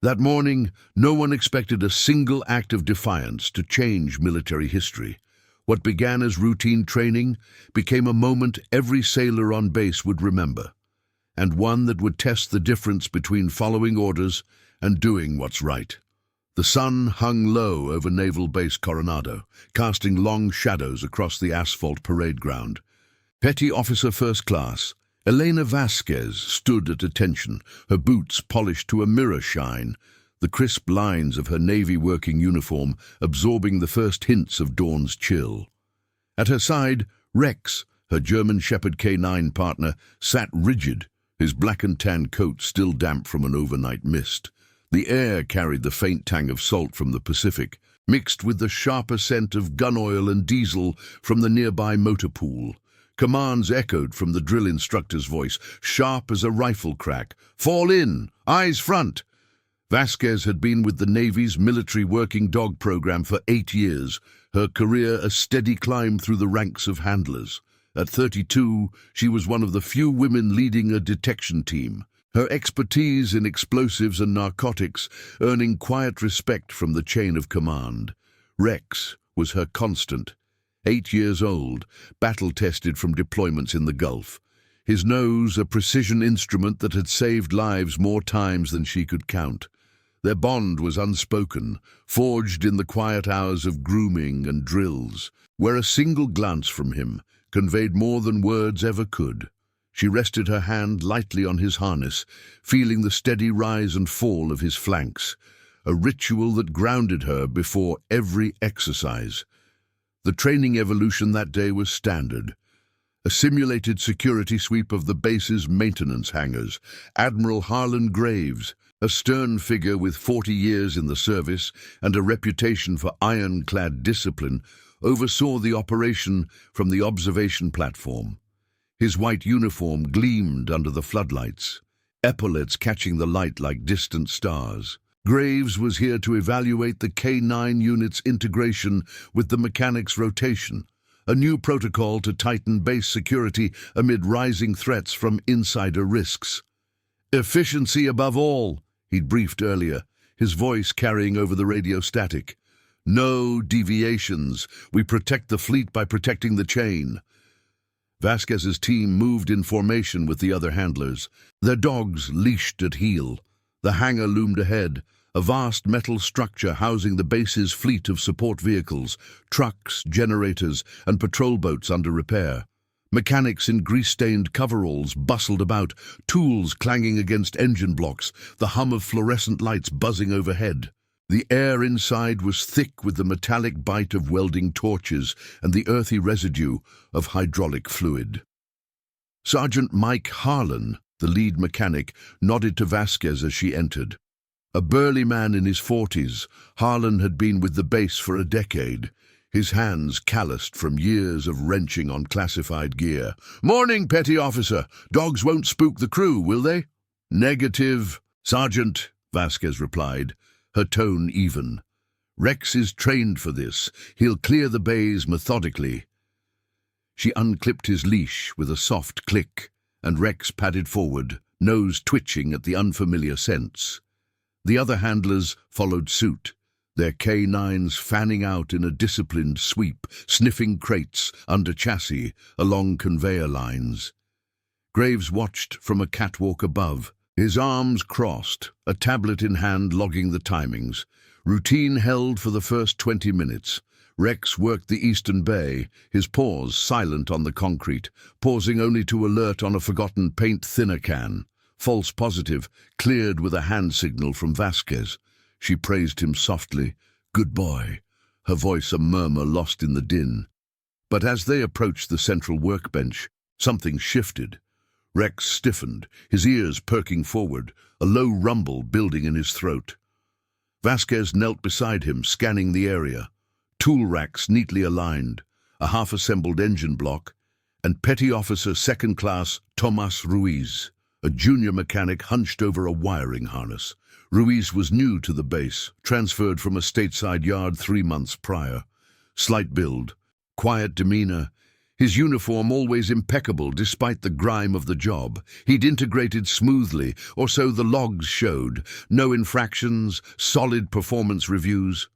That morning, no one expected a single act of defiance to change military history. What began as routine training became a moment every sailor on base would remember, and one that would test the difference between following orders and doing what's right. The sun hung low over Naval Base Coronado, casting long shadows across the asphalt parade ground. Petty Officer First Class Elena Vasquez stood at attention, her boots polished to a mirror shine, the crisp lines of her Navy working uniform absorbing the first hints of dawn's chill. At her side, Rex, her German Shepherd K9 partner, sat rigid, his black and tan coat still damp from an overnight mist. The air carried the faint tang of salt from the Pacific, mixed with the sharper scent of gun oil and diesel from the nearby motor pool. Commands echoed from the drill instructor's voice, sharp as a rifle crack. "Fall in! Eyes front!" Vasquez had been with the Navy's military working dog program for 8 years, her career a steady climb through the ranks of handlers. At 32, she was one of the few women leading a detection team, her expertise in explosives and narcotics earning quiet respect from the chain of command. Rex was her constant. 8 years old, battle-tested from deployments in the Gulf. His nose a precision instrument that had saved lives more times than she could count. Their bond was unspoken, forged in the quiet hours of grooming and drills, where a single glance from him conveyed more than words ever could. She rested her hand lightly on his harness, feeling the steady rise and fall of his flanks, a ritual that grounded her before every exercise. The training evolution that day was standard. A simulated security sweep of the base's maintenance hangars. Admiral Harlan Graves, a stern figure with 40 years in the service and a reputation for ironclad discipline, oversaw the operation from the observation platform. His white uniform gleamed under the floodlights, epaulets catching the light like distant stars. Graves was here to evaluate the K9 unit's integration with the mechanics' rotation, a new protocol to tighten base security amid rising threats from insider risks. "Efficiency above all," he'd briefed earlier, his voice carrying over the radio static. "No deviations. We protect the fleet by protecting the chain." Vasquez's team moved in formation with the other handlers, their dogs leashed at heel. The hangar loomed ahead, a vast metal structure housing the base's fleet of support vehicles, trucks, generators, and patrol boats under repair. Mechanics in grease-stained coveralls bustled about, tools clanging against engine blocks, the hum of fluorescent lights buzzing overhead. The air inside was thick with the metallic bite of welding torches and the earthy residue of hydraulic fluid. Sergeant Mike Harlan, the lead mechanic, nodded to Vasquez as she entered. A burly man in his 40s, Harlan had been with the base for a decade, his hands calloused from years of wrenching on classified gear. "Morning, Petty Officer. Dogs won't spook the crew, will they?" "Negative, Sergeant," Vasquez replied, her tone even. "Rex is trained for this. He'll clear the bays methodically." She unclipped his leash with a soft click, and Rex padded forward, nose twitching at the unfamiliar scents. The other handlers followed suit, their K9s fanning out in a disciplined sweep, sniffing crates under chassis along conveyor lines. Graves watched from a catwalk above, his arms crossed, a tablet in hand logging the timings. Routine held for the first 20 minutes. Rex worked the eastern bay, his paws silent on the concrete, pausing only to alert on a forgotten paint thinner can. False positive, cleared with a hand signal from Vasquez. She praised him softly. "Good boy," her voice a murmur lost in the din. But as they approached the central workbench, something shifted. Rex stiffened, his ears perking forward, a low rumble building in his throat. Vasquez knelt beside him, scanning the area. Tool racks neatly aligned, a half-assembled engine block, and Petty Officer Second Class Tomas Ruiz, a junior mechanic hunched over a wiring harness. Ruiz was new to the base, transferred from a stateside yard 3 months prior. Slight build, quiet demeanor, His uniform always impeccable despite the grime of the job. He'd integrated smoothly, or so the logs showed. No infractions, solid performance reviews.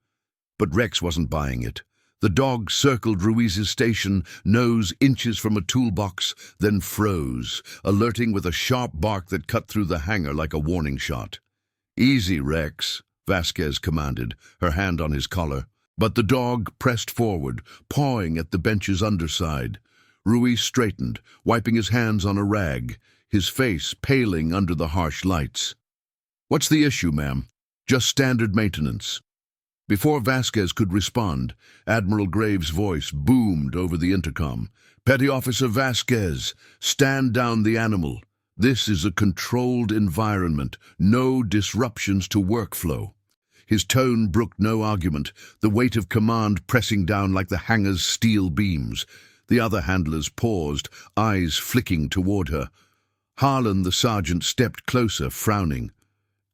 But Rex wasn't buying it. The dog circled Ruiz's station, nose inches from a toolbox, then froze, alerting with a sharp bark that cut through the hangar like a warning shot. "Easy, Rex," Vasquez commanded, her hand on his collar. But the dog pressed forward, pawing at the bench's underside. Ruiz straightened, wiping his hands on a rag, his face paling under the harsh lights. "What's the issue, ma'am?" "Just standard maintenance." Before Vasquez could respond, Admiral Graves' voice boomed over the intercom. "Petty Officer Vasquez, stand down the animal. This is a controlled environment, no disruptions to workflow." His tone brooked no argument, the weight of command pressing down like the hangar's steel beams. The other handlers paused, eyes flicking toward her. Harlan, the sergeant, stepped closer, frowning.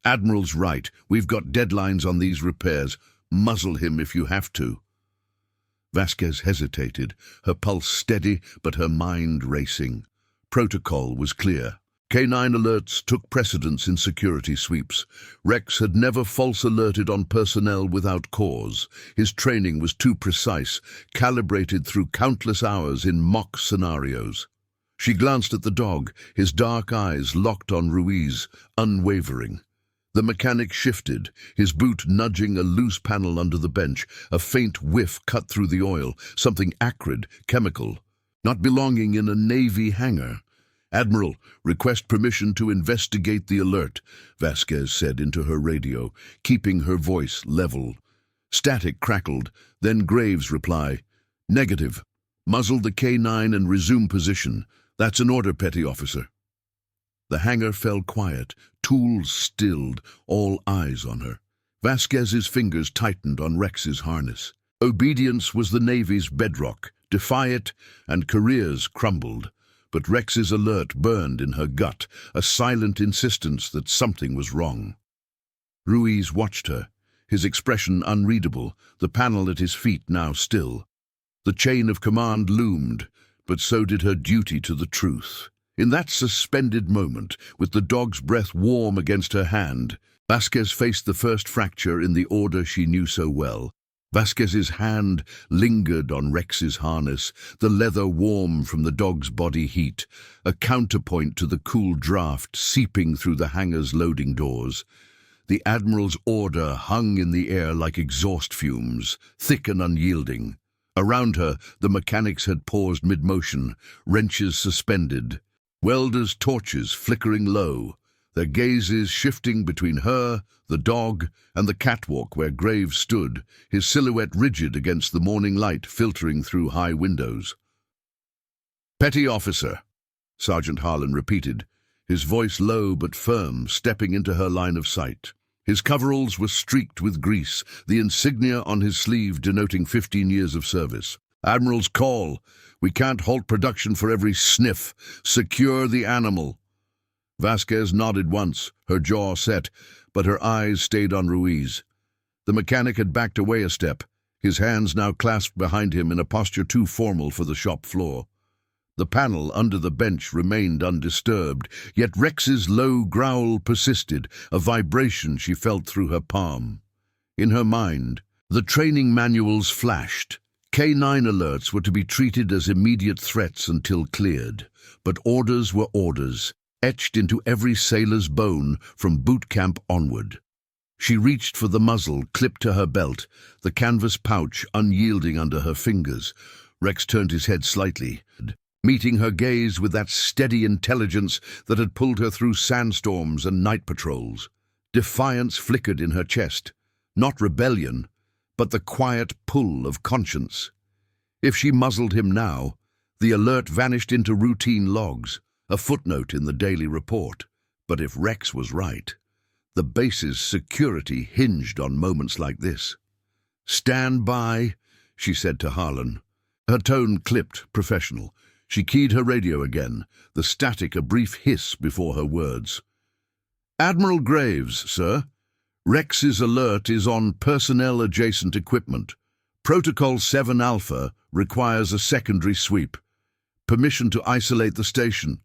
"Admiral's right. We've got deadlines on these repairs. Muzzle him if you have to." Vasquez hesitated, her pulse steady but her mind racing. Protocol was clear. K9 alerts took precedence in security sweeps. Rex had never false alerted on personnel without cause. His training was too precise, calibrated through countless hours in mock scenarios. She glanced at the dog, his dark eyes locked on Ruiz, unwavering. The mechanic shifted, his boot nudging a loose panel under the bench. A faint whiff cut through the oil, something acrid, chemical, not belonging in a Navy hangar. "Admiral, request permission to investigate the alert," Vasquez said into her radio, keeping her voice level. Static crackled, then Graves' reply, "Negative. Muzzle the K9 and resume position. That's an order, Petty Officer." The hangar fell quiet, tools stilled, all eyes on her. Vasquez's fingers tightened on Rex's harness. Obedience was the Navy's bedrock. Defy it, and careers crumbled. But Rex's alert burned in her gut, a silent insistence that something was wrong. Ruiz watched her, his expression unreadable, the panel at his feet now still. The chain of command loomed, but so did her duty to the truth. In that suspended moment, with the dog's breath warm against her hand, Vasquez faced the first fracture in the order she knew so well. Vasquez's hand lingered on Rex's harness, the leather warm from the dog's body heat, a counterpoint to the cool draft seeping through the hangar's loading doors. The Admiral's order hung in the air like exhaust fumes, thick and unyielding. Around her, the mechanics had paused mid-motion, wrenches suspended, welders' torches flickering low, their gazes shifting between her, the dog, and the catwalk where Graves stood, his silhouette rigid against the morning light filtering through high windows. "Petty Officer," Sergeant Harlan repeated, his voice low but firm, stepping into her line of sight. His coveralls were streaked with grease, the insignia on his sleeve denoting 15 years of service. "Admiral's call. We can't halt production for every sniff. Secure the animal." Vasquez nodded once, her jaw set, but her eyes stayed on Ruiz. The mechanic had backed away a step, his hands now clasped behind him in a posture too formal for the shop floor. The panel under the bench remained undisturbed, yet Rex's low growl persisted, a vibration she felt through her palm. In her mind, the training manuals flashed. K9 alerts were to be treated as immediate threats until cleared, but orders were orders, etched into every sailor's bone from boot camp onward. She reached for the muzzle, clipped to her belt, the canvas pouch unyielding under her fingers. Rex turned his head slightly, meeting her gaze with that steady intelligence that had pulled her through sandstorms and night patrols. Defiance flickered in her chest, not rebellion, but the quiet pull of conscience. If she muzzled him now, the alert vanished into routine logs, a footnote in the daily report. But if Rex was right, the base's security hinged on moments like this. "Stand by," she said to Harlan. Her tone clipped, professional. She keyed her radio again, the static a brief hiss before her words. "Admiral Graves, sir. Rex's alert is on personnel-adjacent equipment. Protocol 7 Alpha requires a secondary sweep. Permission to isolate the station."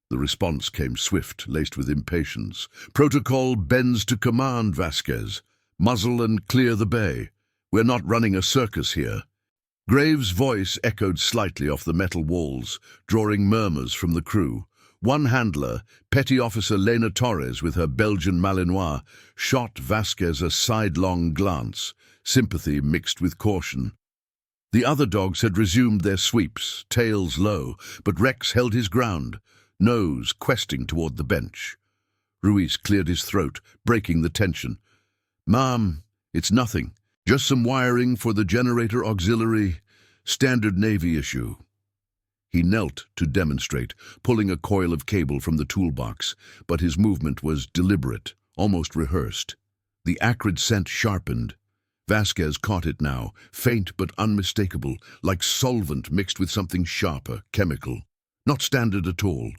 The response came swift, laced with impatience. "Protocol bends to command, Vasquez. Muzzle and clear the bay. We're not running a circus here." Graves' voice echoed slightly off the metal walls, drawing murmurs from the crew. One handler, Petty Officer Lena Torres with her Belgian Malinois, shot Vasquez a sidelong glance, sympathy mixed with caution. The other dogs had resumed their sweeps, tails low, but Rex held his ground, nose questing toward the bench. Ruiz cleared his throat, breaking the tension. "Ma'am, it's nothing. Just some wiring for the generator auxiliary, standard Navy issue." He knelt to demonstrate, pulling a coil of cable from the toolbox, but his movement was deliberate, almost rehearsed. The acrid scent sharpened. Vasquez caught it now, faint but unmistakable, like solvent mixed with something sharper, chemical. Not standard at all.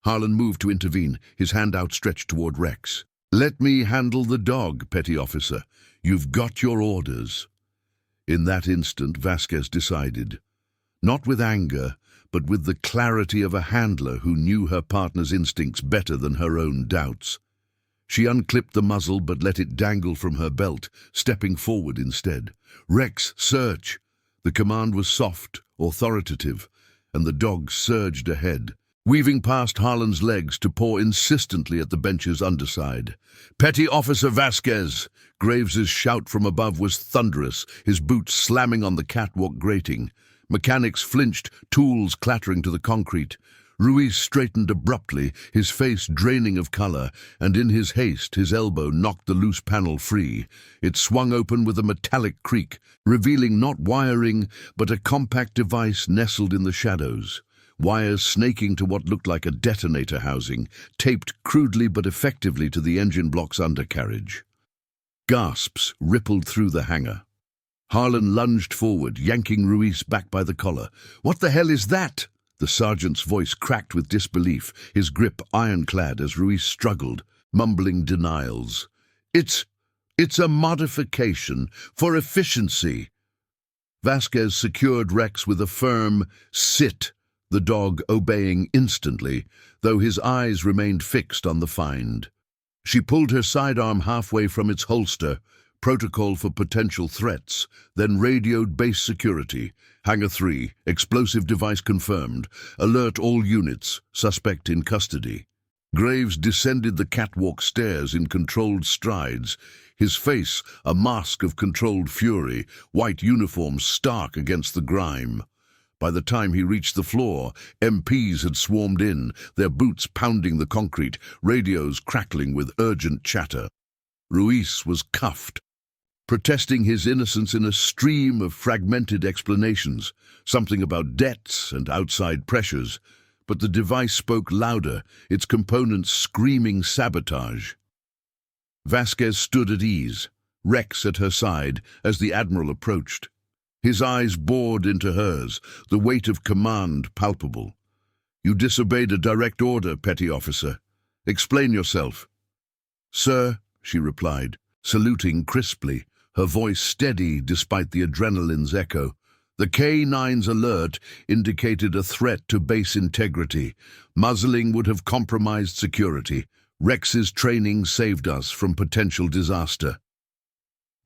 Harlan moved to intervene, his hand outstretched toward Rex. "Let me handle the dog, Petty Officer. You've got your orders." In that instant, Vasquez decided. Not with anger, but with the clarity of a handler who knew her partner's instincts better than her own doubts. She unclipped the muzzle but let it dangle from her belt, stepping forward instead. "Rex, search!" The command was soft, authoritative, and the dog surged ahead, weaving past Harlan's legs to paw insistently at the bench's underside. "Petty Officer Vasquez!" Graves's shout from above was thunderous, his boots slamming on the catwalk grating. Mechanics flinched, tools clattering to the concrete. Ruiz straightened abruptly, his face draining of color, and in his haste his elbow knocked the loose panel free. It swung open with a metallic creak, revealing not wiring, but a compact device nestled in the shadows. Wires snaking to what looked like a detonator housing, taped crudely but effectively to the engine block's undercarriage. Gasps rippled through the hangar. Harlan lunged forward, yanking Ruiz back by the collar. "What the hell is that?" The sergeant's voice cracked with disbelief, his grip ironclad as Ruiz struggled, mumbling denials. It's a modification for efficiency." Vasquez secured Rex with a firm "sit," the dog obeying instantly, though his eyes remained fixed on the find. She pulled her sidearm halfway from its holster, protocol for potential threats, then radioed base security. "Hangar 3, explosive device confirmed. Alert all units, suspect in custody." Graves descended the catwalk stairs in controlled strides, his face a mask of controlled fury, white uniform stark against the grime. By the time he reached the floor, MPs had swarmed in, their boots pounding the concrete, radios crackling with urgent chatter. Ruiz was cuffed, protesting his innocence in a stream of fragmented explanations, something about debts and outside pressures, but the device spoke louder, its components screaming sabotage. Vasquez stood at ease, Rex at her side, as the Admiral approached. His eyes bored into hers, the weight of command palpable. "You disobeyed a direct order, Petty Officer. Explain yourself." "Sir," she replied, saluting crisply, her voice steady despite the adrenaline's echo. "The K-9's alert indicated a threat to base integrity. Muzzling would have compromised security. Rex's training saved us from potential disaster."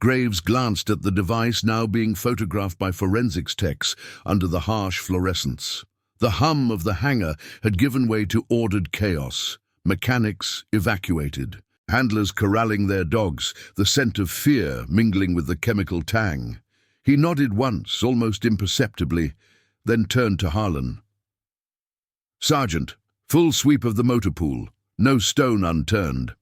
Graves glanced at the device now being photographed by forensics techs under the harsh fluorescence. The hum of the hangar had given way to ordered chaos. Mechanics evacuated. Handlers corralling their dogs, the scent of fear mingling with the chemical tang. He nodded once, almost imperceptibly, then turned to Harlan. "Sergeant, full sweep of the motor pool. No stone unturned."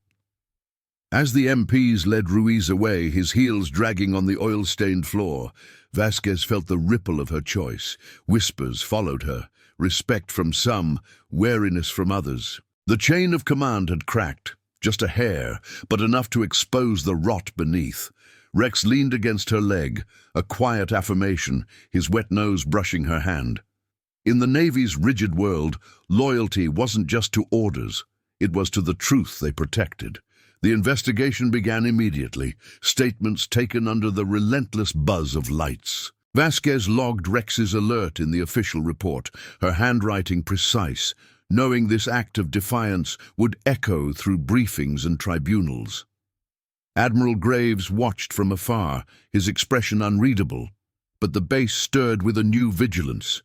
As the MPs led Ruiz away, his heels dragging on the oil-stained floor, Vasquez felt the ripple of her choice. Whispers followed her, respect from some, wariness from others. The chain of command had cracked, just a hair, but enough to expose the rot beneath. Rex leaned against her leg, a quiet affirmation, his wet nose brushing her hand. In the Navy's rigid world, loyalty wasn't just to orders, it was to the truth they protected. The investigation began immediately, statements taken under the relentless buzz of lights. Vasquez logged Rex's alert in the official report, her handwriting precise, knowing this act of defiance would echo through briefings and tribunals. Admiral Graves watched from afar, his expression unreadable, but the base stirred with a new vigilance.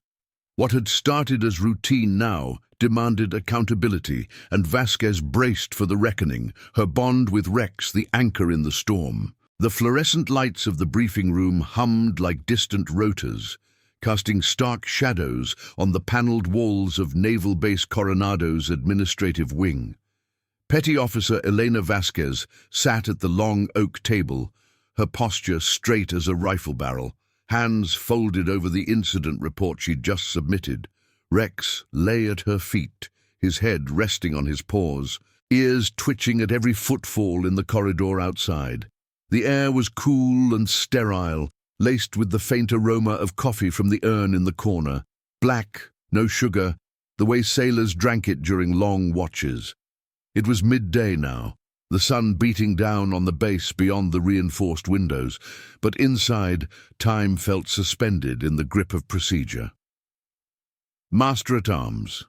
What had started as routine now demanded accountability, and Vasquez braced for the reckoning, her bond with Rex the anchor in the storm. The fluorescent lights of the briefing room hummed like distant rotors, casting stark shadows on the paneled walls of Naval Base Coronado's administrative wing. Petty Officer Elena Vasquez sat at the long oak table, her posture straight as a rifle barrel, hands folded over the incident report she'd just submitted. Rex lay at her feet, his head resting on his paws, ears twitching at every footfall in the corridor outside. The air was cool and sterile, laced with the faint aroma of coffee from the urn in the corner. Black, no sugar, the way sailors drank it during long watches. It was midday now, the sun beating down on the base beyond the reinforced windows, but inside, time felt suspended in the grip of procedure. Master-at-Arms.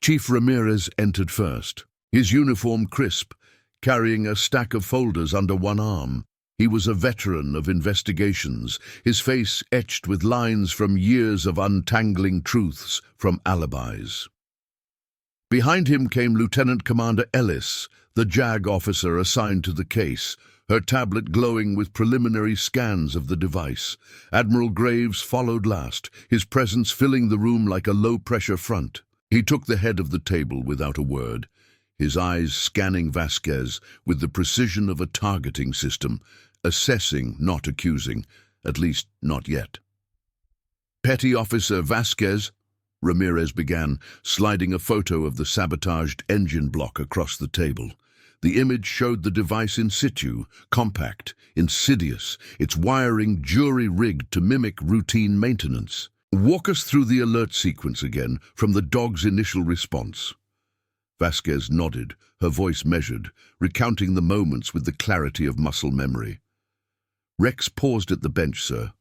Chief Ramirez entered first, his uniform crisp, carrying a stack of folders under one arm. He was a veteran of investigations, his face etched with lines from years of untangling truths from alibis. Behind him came Lieutenant Commander Ellis, the JAG officer assigned to the case, her tablet glowing with preliminary scans of the device. Admiral Graves followed last, his presence filling the room like a low-pressure front. He took the head of the table without a word, his eyes scanning Vasquez with the precision of a targeting system, assessing, not accusing, at least not yet. Petty Officer Vasquez, Ramirez began, sliding a photo of the sabotaged engine block across the table. The image showed the device in situ, compact, insidious, its wiring jury-rigged to mimic routine maintenance. Walk us through the alert sequence again, from the dog's initial response. Vasquez nodded, her voice measured, recounting the moments with the clarity of muscle memory. Rex paused at the bench, sir.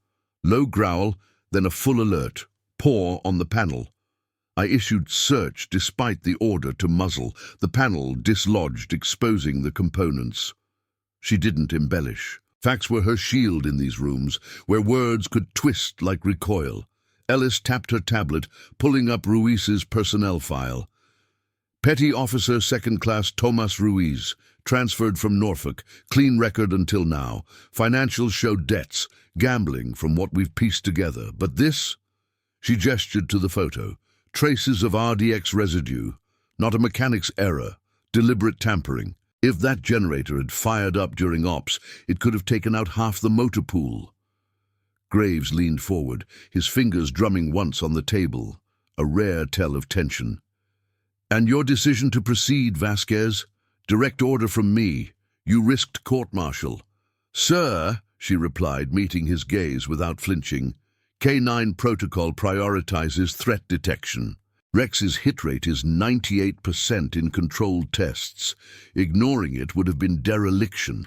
Low growl, then a full alert. Paw on the panel. I issued search despite the order to muzzle. The panel dislodged, exposing the components. She didn't embellish. Facts were her shield in these rooms, where words could twist like recoil. Ellis tapped her tablet, pulling up Ruiz's personnel file. Petty Officer Second Class Tomas Ruiz, transferred from Norfolk, clean record until now. Financials show debts, gambling from what we've pieced together. But this? She gestured to the photo. Traces of RDX residue, not a mechanic's error, deliberate tampering. If that generator had fired up during ops, it could have taken out half the motor pool. Graves leaned forward, his fingers drumming once on the table, a rare tell of tension. And your decision to proceed, Vasquez? Direct order from me. You risked court-martial. Sir, she replied, meeting his gaze without flinching. K9 protocol prioritizes threat detection. Rex's hit rate is 98% in controlled tests. Ignoring it would have been dereliction.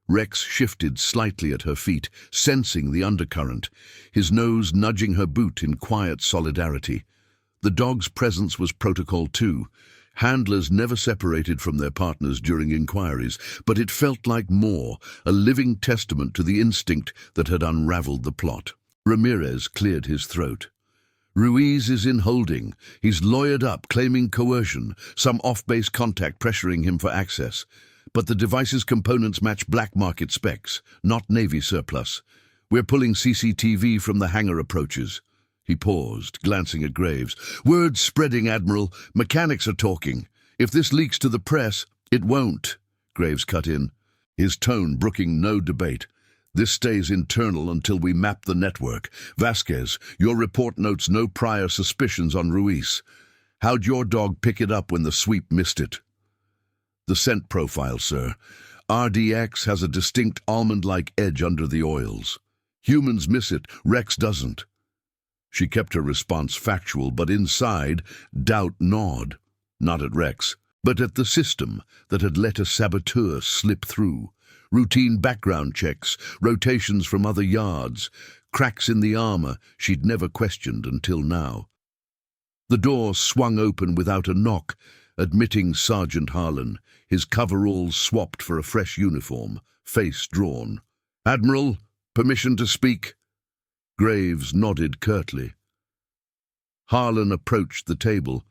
Rex shifted slightly at her feet, sensing the undercurrent, his nose nudging her boot in quiet solidarity. The dog's presence was protocol too. Handlers never separated from their partners during inquiries, but it felt like more, a living testament to the instinct that had unraveled the plot. Ramirez cleared his throat. Ruiz is in holding. He's lawyered up, claiming coercion, some off-base contact pressuring him for access. But the device's components match black market specs, not Navy surplus. We're pulling CCTV from the hangar approaches. He paused, glancing at Graves. Word spreading, Admiral. Mechanics are talking. If this leaks to the press, it won't. Graves cut in, his tone brooking no debate. This stays internal until we map the network. Vasquez, your report notes no prior suspicions on Ruiz. How'd your dog pick it up when the sweep missed it? The scent profile, sir. RDX has a distinct almond-like edge under the oils. Humans miss it, Rex doesn't. She kept her response factual, but inside, doubt gnawed. Not at Rex, but at the system that had let a saboteur slip through. routine background checks, rotations from other yards, cracks in the armor she'd never questioned until now. The door swung open without a knock, admitting Sergeant Harlan, his coveralls swapped for a fresh uniform, face drawn. "Admiral, permission to speak?" Graves nodded curtly. Harlan approached the table,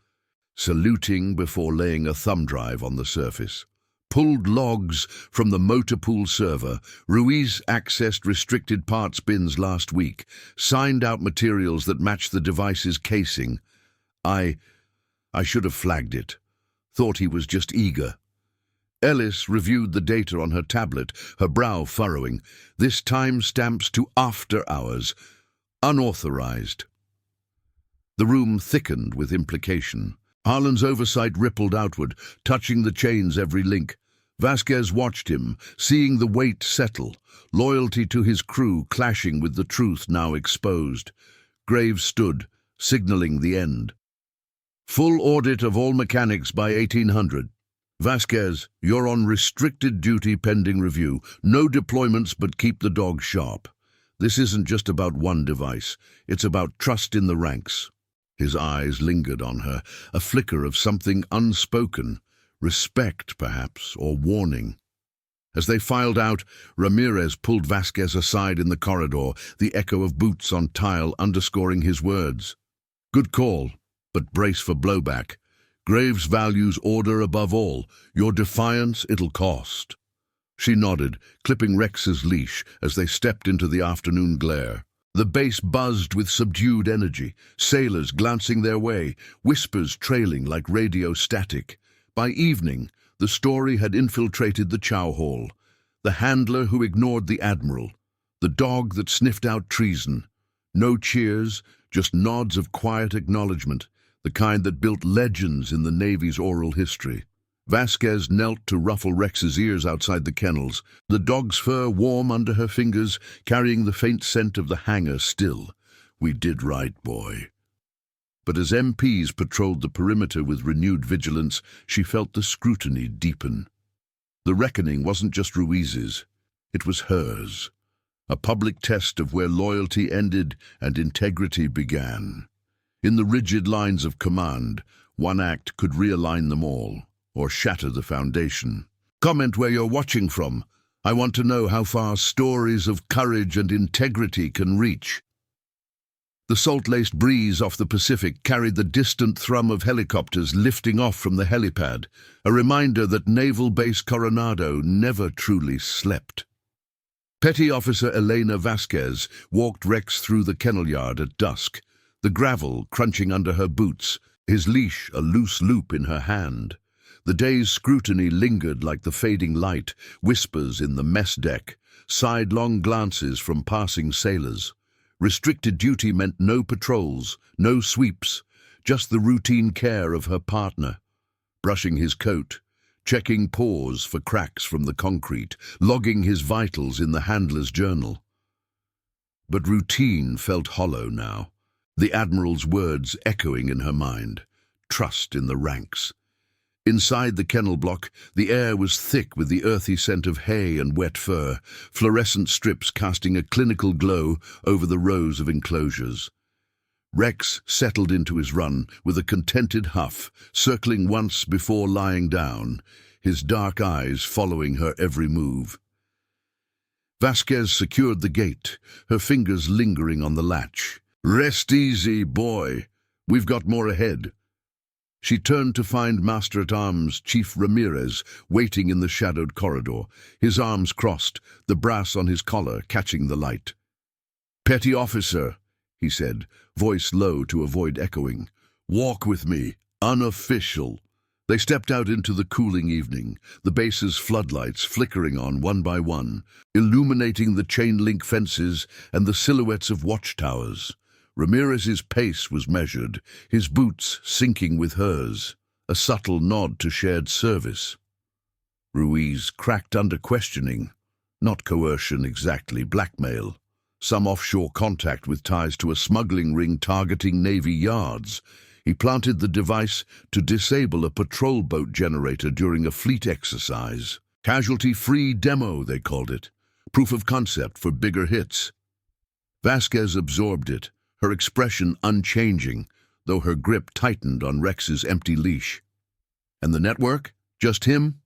saluting before laying a thumb drive on the surface. Pulled logs from the motor pool server. Ruiz accessed restricted parts bins last week, signed out materials that matched the device's casing. I should have flagged it. Thought he was just eager. Ellis reviewed the data on her tablet, her brow furrowing. This time stamps to after hours. Unauthorized. The room thickened with implication. Harlan's oversight rippled outward, touching the chain's every link. Vasquez watched him, seeing the weight settle, loyalty to his crew clashing with the truth now exposed. Graves stood, signaling the end. "Full audit of all mechanics by 1800. Vasquez, you're on restricted duty pending review. No deployments, but keep the dog sharp. This isn't just about one device. It's about trust in the ranks." His eyes lingered on her, a flicker of something unspoken, respect perhaps, or warning. As they filed out, Ramirez pulled Vasquez aside in the corridor, the echo of boots on tile underscoring his words. "Good call, but brace for blowback. Graves values order above all. Your defiance, it'll cost." She nodded, clipping Rex's leash as they stepped into the afternoon glare. The base buzzed with subdued energy, sailors glancing their way, whispers trailing like radio static. By evening, the story had infiltrated the chow hall. The handler who ignored the admiral, the dog that sniffed out treason. No cheers, just nods of quiet acknowledgement, the kind that built legends in the Navy's oral history. Vasquez knelt to ruffle Rex's ears outside the kennels, the dog's fur warm under her fingers, carrying the faint scent of the hangar still. "We did right, boy." But as MPs patrolled the perimeter with renewed vigilance, she felt the scrutiny deepen. The reckoning wasn't just Ruiz's, it was hers. A public test of where loyalty ended and integrity began. In the rigid lines of command, one act could realign them all, or shatter the foundation. Comment where you're watching from. I want to know how far stories of courage and integrity can reach. The salt-laced breeze off the Pacific carried the distant thrum of helicopters lifting off from the helipad, a reminder that Naval Base Coronado never truly slept. Petty Officer Elena Vasquez walked Rex through the kennel yard at dusk, the gravel crunching under her boots, his leash a loose loop in her hand. The day's scrutiny lingered like the fading light, whispers in the mess deck, sidelong glances from passing sailors. Restricted duty meant no patrols, no sweeps, just the routine care of her partner. Brushing his coat, checking pores for cracks from the concrete, logging his vitals in the handler's journal. But routine felt hollow now, the Admiral's words echoing in her mind. Trust in the ranks. Inside the kennel block, the air was thick with the earthy scent of hay and wet fur, fluorescent strips casting a clinical glow over the rows of enclosures. Rex settled into his run with a contented huff, circling once before lying down, his dark eyes following her every move. Vasquez secured the gate, her fingers lingering on the latch. "Rest easy, boy. We've got more ahead." She turned to find Master-at-Arms Chief Ramirez waiting in the shadowed corridor, his arms crossed, the brass on his collar catching the light. "Petty officer," he said, voice low to avoid echoing. "Walk with me. Unofficial." They stepped out into the cooling evening, the base's floodlights flickering on one by one, illuminating the chain-link fences and the silhouettes of watchtowers. Ramirez's pace was measured, his boots syncing with hers, a subtle nod to shared service. Ruiz cracked under questioning, not coercion exactly, blackmail, some offshore contact with ties to a smuggling ring targeting Navy yards. He planted the device to disable a patrol boat generator during a fleet exercise. Casualty-free demo, they called it. Proof of concept for bigger hits. Vasquez absorbed it, her expression unchanging, though her grip tightened on Rex's empty leash. And the network? Just him?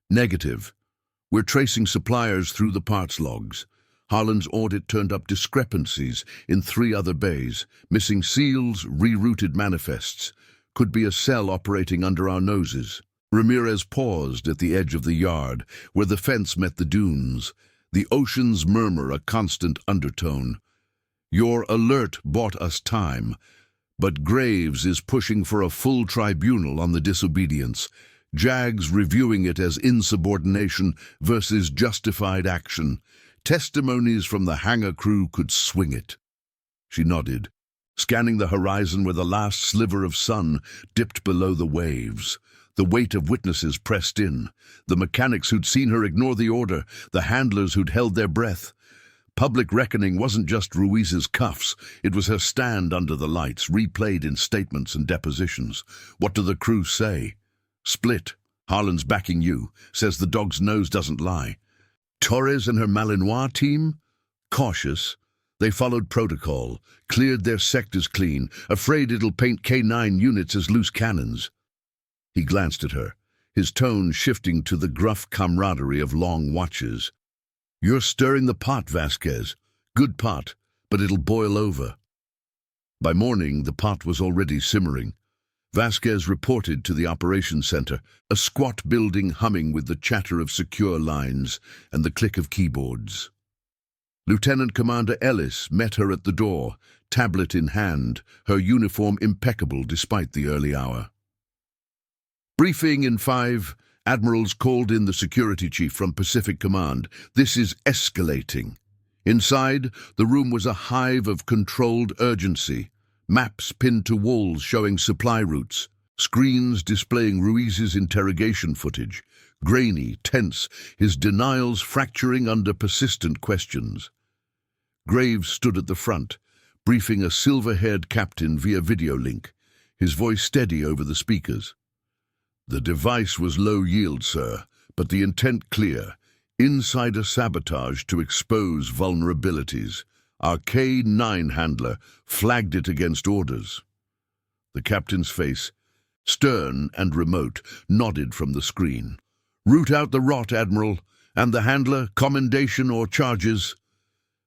Negative. We're tracing suppliers through the parts logs. Harlan's audit turned up discrepancies in 3 other bays, missing seals, rerouted manifests. Could be a cell operating under our noses. Ramirez paused at the edge of the yard, where the fence met the dunes. The ocean's murmur a constant undertone. Your alert bought us time, but Graves is pushing for a full tribunal on the disobedience. Jags reviewing it as insubordination versus justified action. Testimonies from the hangar crew could swing it. She nodded, scanning the horizon where the last sliver of sun dipped below the waves. The weight of witnesses pressed in. The mechanics who'd seen her ignore the order, the handlers who'd held their breath. Public reckoning wasn't just Ruiz's cuffs, it was her stand under the lights, replayed in statements and depositions. What do the crew say? Split. Harlan's backing you, says the dog's nose doesn't lie. Torres and her Malinois team? Cautious. They followed protocol, cleared their sectors clean, afraid it'll paint K9 units as loose cannons. He glanced at her, his tone shifting to the gruff camaraderie of long watches. You're stirring the pot, Vasquez. Good pot, but it'll boil over. By morning, the pot was already simmering. Vasquez reported to the operations center, a squat building humming with the chatter of secure lines and the click of keyboards. Lieutenant Commander Ellis met her at the door, tablet in hand, her uniform impeccable despite the early hour. Briefing in 5. Admirals called in the security chief from Pacific Command. This is escalating. Inside, the room was a hive of controlled urgency. Maps pinned to walls showing supply routes. Screens displaying Ruiz's interrogation footage. Grainy, tense, his denials fracturing under persistent questions. Graves stood at the front, briefing a silver-haired captain via video link, his voice steady over the speakers. The device was low yield, sir, but the intent clear. Insider sabotage to expose vulnerabilities. Our K9 handler flagged it against orders. The captain's face, stern and remote, nodded from the screen. Root out the rot, Admiral, and the handler, commendation or charges.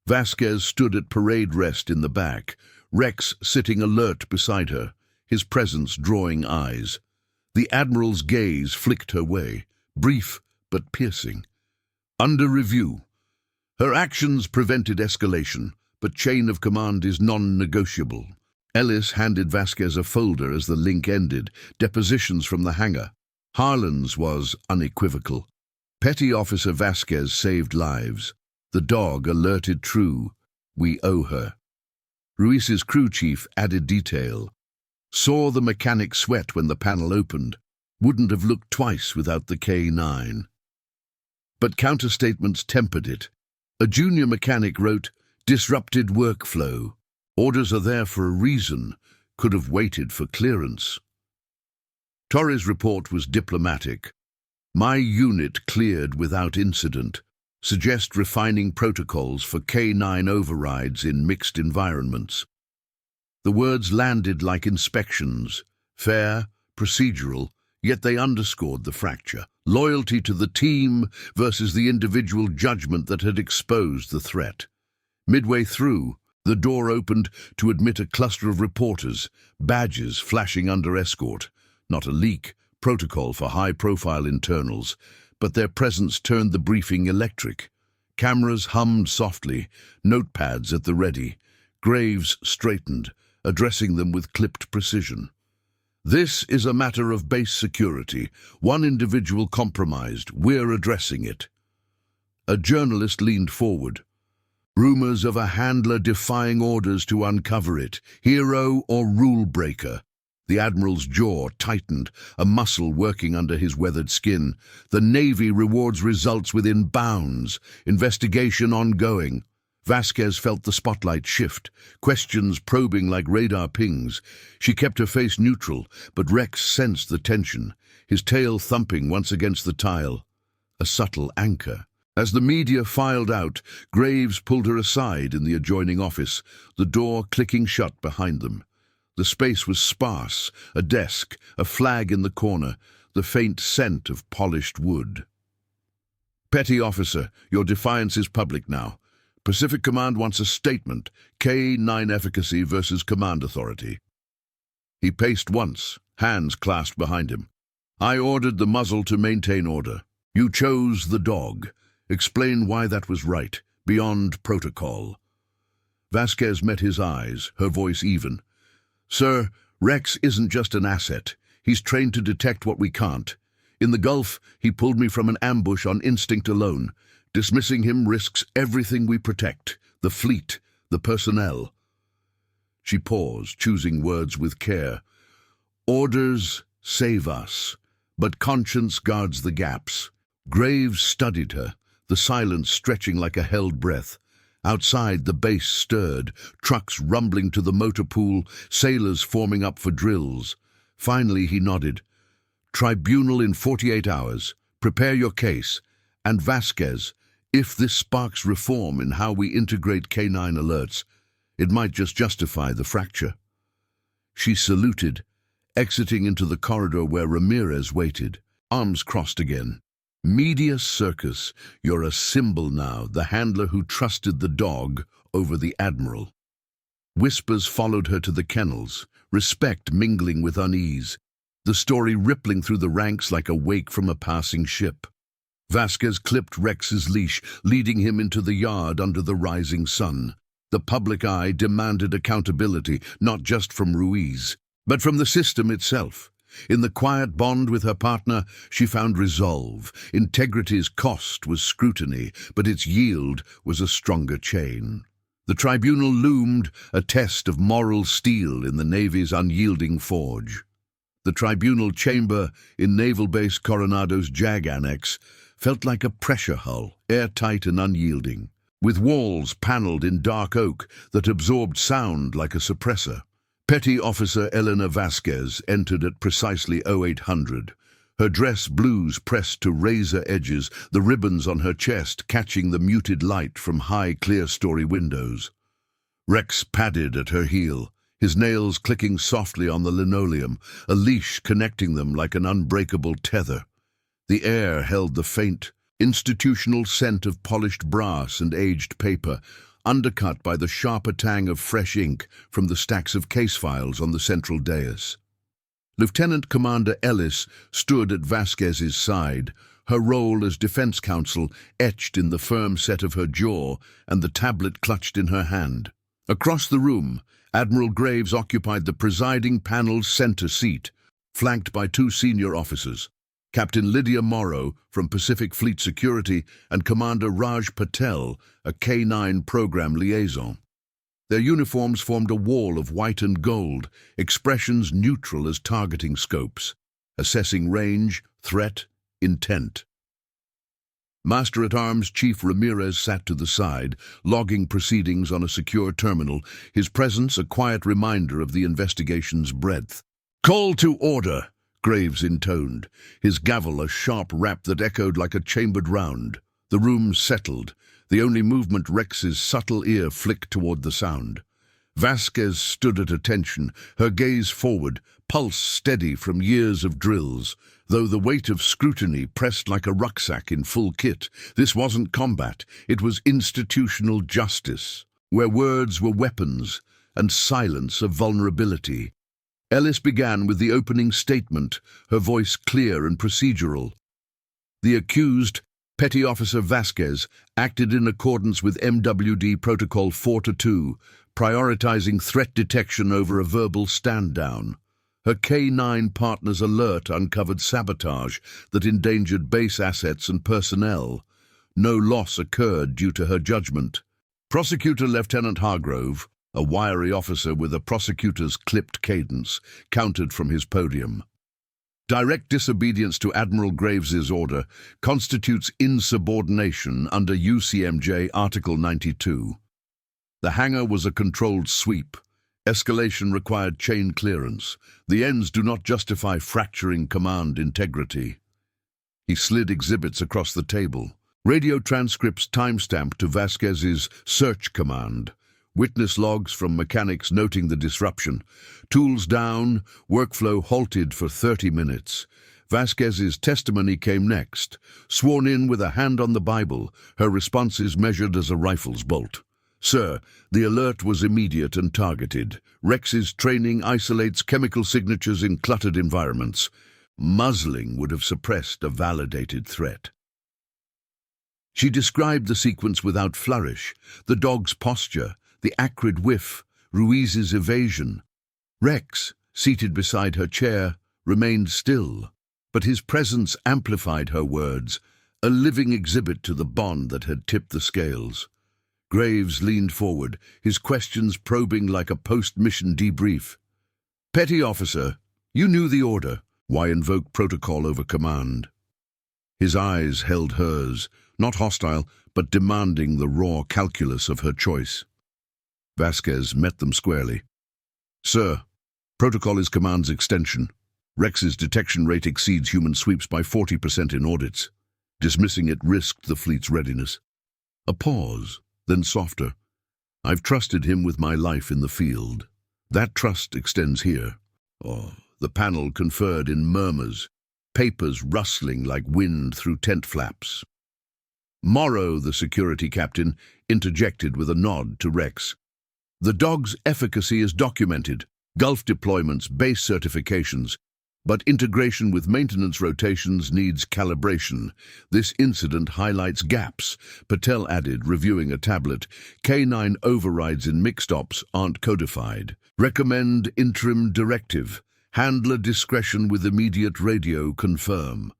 Vasquez stood at parade rest in the back, Rex sitting alert beside her, his presence drawing eyes. The Admiral's gaze flicked her way, brief but piercing. Under review. Her actions prevented escalation, but chain of command is non-negotiable. Ellis handed Vasquez a folder as the link ended, depositions from the hangar. Harlan's was unequivocal. Petty Officer Vasquez saved lives. The dog alerted true. We owe her. Ruiz's crew chief added detail. Saw the mechanic sweat when the panel opened. Wouldn't have looked twice without the K9. But counterstatements tempered it. A junior mechanic wrote, disrupted workflow. Orders are there for a reason. Could have waited for clearance. Torres' report was diplomatic. My unit cleared without incident. Suggest refining protocols for K9 overrides in mixed environments. The words landed like inspections, fair, procedural, yet they underscored the fracture. Loyalty to the team versus the individual judgment that had exposed the threat. Midway through, the door opened to admit a cluster of reporters, badges flashing under escort. Not a leak, protocol for high-profile internals, but their presence turned the briefing electric. Cameras hummed softly, notepads at the ready. Graves straightened, addressing them with clipped precision. This is a matter of base security. One individual compromised. We're addressing it. A journalist leaned forward. Rumors of a handler defying orders to uncover it. Hero or rule breaker? The Admiral's jaw tightened, a muscle working under his weathered skin. The Navy rewards results within bounds. Investigation ongoing. Vasquez felt the spotlight shift, questions probing like radar pings. She kept her face neutral, but Rex sensed the tension, his tail thumping once against the tile. a subtle anchor. As the media filed out, Graves pulled her aside in the adjoining office, the door clicking shut behind them. The space was sparse, a desk, a flag in the corner, the faint scent of polished wood. "Petty Officer, your defiance is public now. Pacific Command wants a statement, K-9 efficacy versus Command Authority." He paced once, hands clasped behind him. "I ordered the muzzle to maintain order. You chose the dog. Explain why that was right, beyond protocol." Vasquez met his eyes, her voice even. "Sir, Rex isn't just an asset. He's trained to detect what we can't. In the Gulf, he pulled me from an ambush on instinct alone. Dismissing him risks everything we protect, the fleet, the personnel." She paused, choosing words with care. "Orders save us, but conscience guards the gaps." Graves studied her, the silence stretching like a held breath. Outside, the base stirred, trucks rumbling to the motor pool, sailors forming up for drills. Finally, he nodded. "Tribunal in 48 hours. Prepare your case. And Vasquez, if this sparks reform in how we integrate K-9 alerts, it might just justify the fracture." She saluted, exiting into the corridor where Ramirez waited, arms crossed again. "Media circus, you're a symbol now, the handler who trusted the dog over the admiral." Whispers followed her to the kennels, respect mingling with unease, the story rippling through the ranks like a wake from a passing ship. Vasquez clipped Rex's leash, leading him into the yard under the rising sun. The public eye demanded accountability, not just from Ruiz, but from the system itself. In the quiet bond with her partner, she found resolve. Integrity's cost was scrutiny, but its yield was a stronger chain. The tribunal loomed, a test of moral steel in the Navy's unyielding forge. The tribunal chamber in Naval Base Coronado's JAG Annex felt like a pressure hull, airtight and unyielding, with walls paneled in dark oak that absorbed sound like a suppressor. Petty Officer Elena Vasquez entered at precisely 0800. Her dress blues pressed to razor edges, the ribbons on her chest catching the muted light from high clear-story windows. Rex padded at her heel, his nails clicking softly on the linoleum, a leash connecting them like an unbreakable tether. The air held the faint, institutional scent of polished brass and aged paper, undercut by the sharper tang of fresh ink from the stacks of case files on the central dais. Lieutenant Commander Ellis stood at Vasquez's side, her role as defense counsel etched in the firm set of her jaw and the tablet clutched in her hand. Across the room, Admiral Graves occupied the presiding panel's center seat, flanked by two senior officers, Captain Lydia Morrow from Pacific Fleet Security and Commander Raj Patel, a K-9 program liaison. Their uniforms formed a wall of white and gold, expressions neutral as targeting scopes, assessing range, threat, intent. Master-at-Arms Chief Ramirez sat to the side, logging proceedings on a secure terminal, his presence a quiet reminder of the investigation's breadth. "Call to order," Graves intoned, his gavel a sharp rap that echoed like a chambered round. The room settled, the only movement Rex's subtle ear flicked toward the sound. Vasquez stood at attention, her gaze forward, pulse steady from years of drills. Though the weight of scrutiny pressed like a rucksack in full kit, this wasn't combat, it was institutional justice, where words were weapons and silence a vulnerability. Ellis began with the opening statement, her voice clear and procedural. The accused, Petty Officer Vasquez, acted in accordance with MWD Protocol 4-2, prioritizing threat detection over a verbal stand-down. Her K-9 partner's alert uncovered sabotage that endangered base assets and personnel. No loss occurred due to her judgment. Prosecutor Lieutenant Hargrove, a wiry officer with a prosecutor's clipped cadence, countered from his podium. Direct disobedience to Admiral Graves's order constitutes insubordination under UCMJ Article 92. The hangar was a controlled sweep. Escalation required chain clearance. The ends do not justify fracturing command integrity. He slid exhibits across the table. Radio transcripts timestamped to Vasquez's search command. Witness logs from mechanics noting the disruption. Tools down, workflow halted for 30 minutes. Vasquez's testimony came next. Sworn in with a hand on the Bible, her responses measured as a rifle's bolt. Sir, the alert was immediate and targeted. Rex's training isolates chemical signatures in cluttered environments. Muzzling would have suppressed a validated threat. She described the sequence without flourish, the dog's posture, the acrid whiff, Ruiz's evasion. Rex, seated beside her chair, remained still, but his presence amplified her words, a living exhibit to the bond that had tipped the scales. Graves leaned forward, his questions probing like a post-mission debrief. Petty officer, you knew the order. Why invoke protocol over command? His eyes held hers, not hostile, but demanding the raw calculus of her choice. Vasquez met them squarely. Sir, protocol is command's extension. Rex's detection rate exceeds human sweeps by 40% in audits. Dismissing it risked the fleet's readiness. A pause, then softer. I've trusted him with my life in the field. That trust extends here. Oh, the panel conferred in murmurs, papers rustling like wind through tent flaps. Morrow, the security captain, interjected with a nod to Rex. The dog's efficacy is documented, Gulf deployments, base certifications, but integration with maintenance rotations needs calibration. This incident highlights gaps, Patel added, reviewing a tablet. K9 overrides in mixed-ops aren't codified. Recommend interim directive. Handler discretion with immediate radio confirm.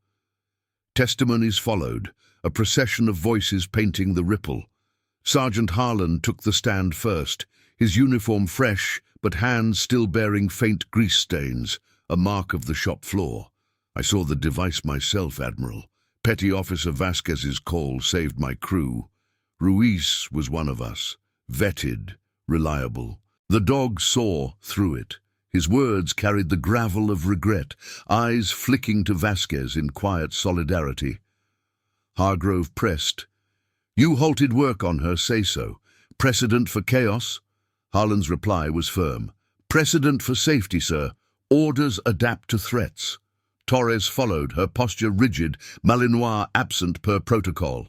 Testimonies followed, a procession of voices painting the ripple. Sergeant Harlan took the stand first, his uniform fresh, but hands still bearing faint grease stains, a mark of the shop floor. I saw the device myself, Admiral. Petty Officer Vasquez's call saved my crew. Ruiz was one of us, vetted, reliable. The dog saw through it. His words carried the gravel of regret, eyes flicking to Vasquez in quiet solidarity. Hargrove pressed. You halted work on her, say so. Precedent for chaos? Harlan's reply was firm. Precedent for safety, sir. Orders adapt to threats. Torres followed, her posture rigid, Malinois absent per protocol.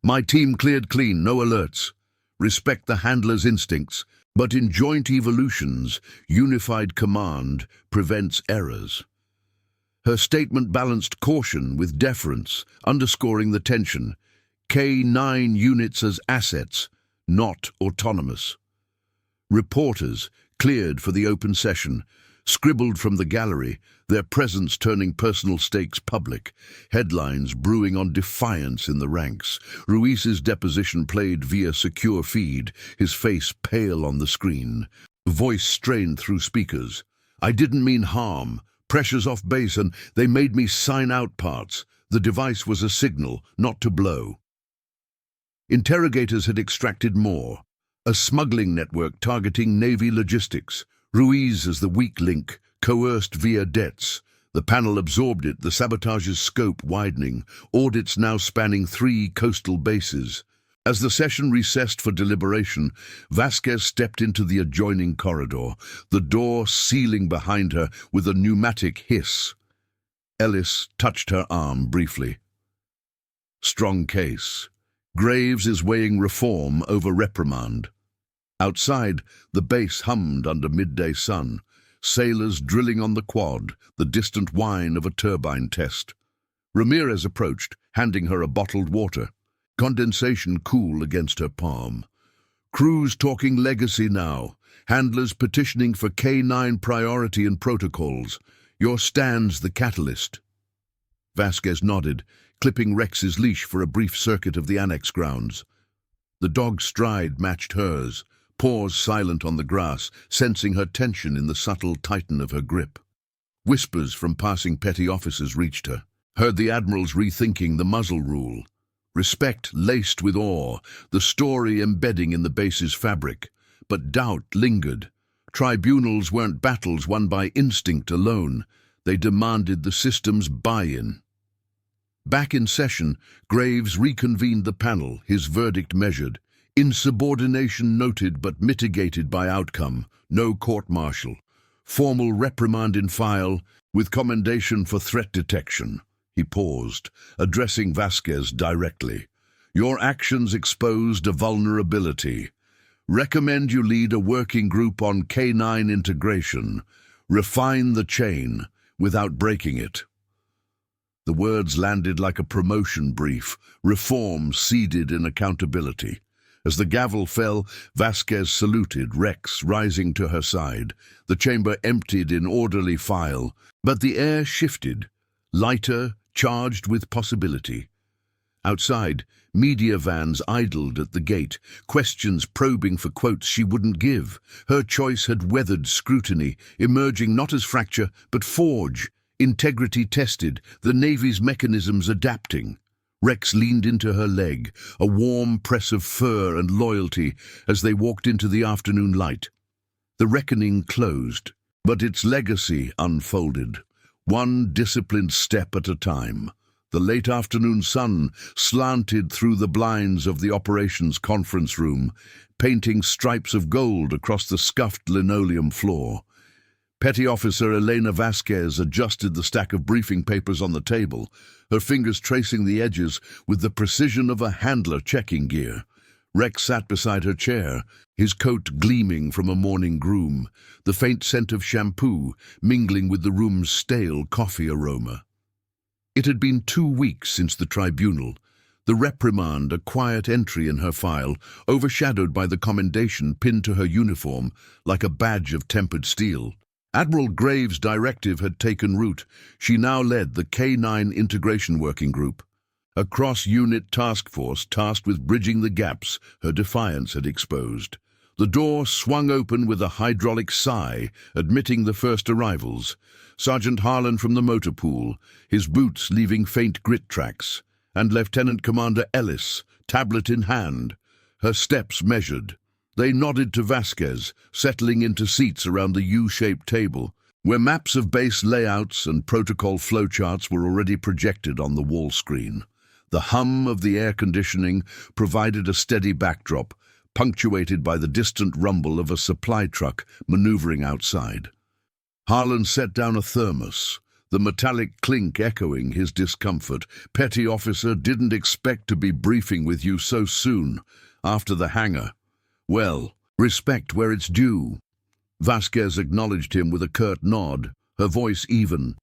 My team cleared clean, no alerts. Respect the handler's instincts, but in joint evolutions, unified command prevents errors. Her statement balanced caution with deference, underscoring the tension. K9 units as assets, not autonomous. Reporters, cleared for the open session, scribbled from the gallery, their presence turning personal stakes public, headlines brewing on defiance in the ranks. Ruiz's deposition played via secure feed, his face pale on the screen. Voice strained through speakers. I didn't mean harm. Pressures off base and they made me sign out parts. The device was a signal, not to blow. Interrogators had extracted more. A smuggling network targeting Navy logistics. Ruiz as the weak link, coerced via debts. The panel absorbed it, the sabotage's scope widening, audits now spanning 3 coastal bases. As the session recessed for deliberation, Vasquez stepped into the adjoining corridor, the door sealing behind her with a pneumatic hiss. Ellis touched her arm briefly. Strong case. Graves is weighing reform over reprimand. Outside, the base hummed under midday sun, sailors drilling on the quad, the distant whine of a turbine test. Ramirez approached, handing her a bottled water, condensation cool against her palm. Crews talking legacy now, handlers petitioning for K9 priority and protocols. Your stand's the catalyst. Vasquez nodded, clipping Rex's leash for a brief circuit of the annex grounds. The dog's stride matched hers, paws silent on the grass, sensing her tension in the subtle tighten of her grip. Whispers from passing petty officers reached her. Heard the admirals rethinking the muzzle rule. Respect laced with awe, the story embedding in the base's fabric. But doubt lingered. Tribunals weren't battles won by instinct alone. They demanded the system's buy-in. Back in session, Graves reconvened the panel, his verdict measured. Insubordination noted but mitigated by outcome. No court-martial. Formal reprimand in file, with commendation for threat detection. He paused, addressing Vasquez directly. Your actions exposed a vulnerability. Recommend you lead a working group on K9 integration. Refine the chain without breaking it. The words landed like a promotion brief, reform seeded in accountability. As the gavel fell, Vasquez saluted, Rex rising to her side. The chamber emptied in orderly file, but the air shifted, lighter, charged with possibility. Outside, media vans idled at the gate, questions probing for quotes she wouldn't give. Her choice had weathered scrutiny, emerging not as fracture, but forge. Integrity tested, the Navy's mechanisms adapting. Rex leaned into her leg, a warm press of fur and loyalty as they walked into the afternoon light. The reckoning closed, but its legacy unfolded, one disciplined step at a time. The late afternoon sun slanted through the blinds of the operations conference room, painting stripes of gold across the scuffed linoleum floor. Petty Officer Elena Vasquez adjusted the stack of briefing papers on the table, her fingers tracing the edges with the precision of a handler checking gear. Rex sat beside her chair, his coat gleaming from a morning groom, the faint scent of shampoo mingling with the room's stale coffee aroma. It had been 2 weeks since the tribunal, the reprimand a quiet entry in her file, overshadowed by the commendation pinned to her uniform like a badge of tempered steel. Admiral Graves' directive had taken root. She now led the K9 Integration Working Group, a cross-unit task force tasked with bridging the gaps her defiance had exposed. The door swung open with a hydraulic sigh, admitting the first arrivals. Sergeant Harlan from the motor pool, his boots leaving faint grit tracks, and Lieutenant Commander Ellis, tablet in hand, her steps measured. They nodded to Vasquez, settling into seats around the U-shaped table, where maps of base layouts and protocol flowcharts were already projected on the wall screen. The hum of the air conditioning provided a steady backdrop, punctuated by the distant rumble of a supply truck maneuvering outside. Harlan set down a thermos, the metallic clink echoing his discomfort. Petty Officer, didn't expect to be briefing with you so soon, after the hangar. Well, respect where it's due. Vasquez acknowledged him with a curt nod, her voice even.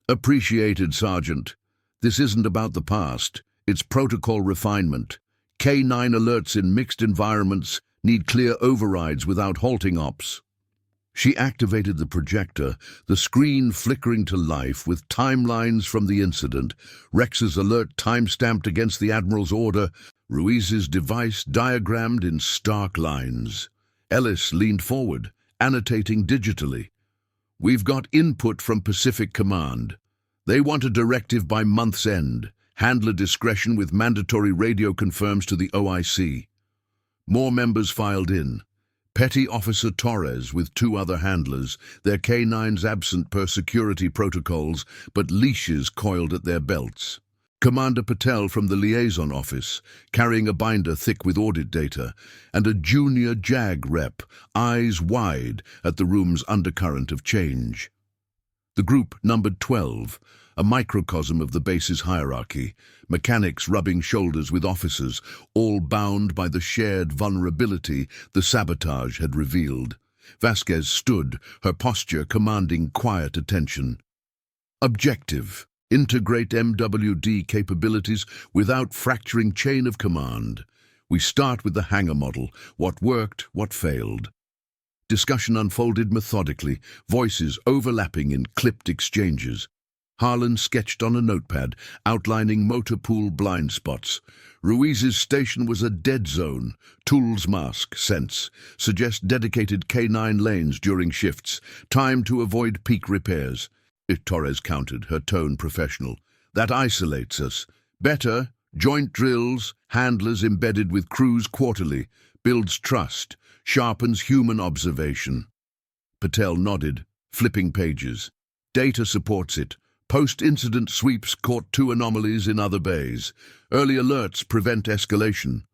Appreciated, Sergeant. This isn't about the past, it's protocol refinement. K9 alerts in mixed environments need clear overrides without halting ops. She activated the projector, the screen flickering to life with timelines from the incident, Rex's alert time-stamped against the Admiral's order, Ruiz's device diagrammed in stark lines. Ellis leaned forward, annotating digitally. We've got input from Pacific Command. They want a directive by month's end. Handler discretion with mandatory radio confirms to the OIC. More members filed in. Petty Officer Torres with 2 other handlers, their K9s absent per security protocols, but leashes coiled at their belts. Commander Patel from the liaison office, carrying a binder thick with audit data, and a junior JAG rep, eyes wide at the room's undercurrent of change. The group numbered 12, a microcosm of the base's hierarchy, mechanics rubbing shoulders with officers, all bound by the shared vulnerability the sabotage had revealed. Vasquez stood, her posture commanding quiet attention. Objective: integrate MWD capabilities without fracturing chain of command. We start with the hangar model, what worked, what failed. Discussion unfolded methodically, voices overlapping in clipped exchanges. Harlan sketched on a notepad, outlining motor pool blind spots. Ruiz's station was a dead zone. Tools mask, sense, suggest dedicated K9 lanes during shifts, time to avoid peak repairs. Torres countered, her tone professional. That isolates us. Better, joint drills, handlers embedded with crews quarterly, builds trust, sharpens human observation. Patel nodded, flipping pages. Data supports it. Post-incident sweeps caught 2 anomalies in other bays. Early alerts prevent escalation.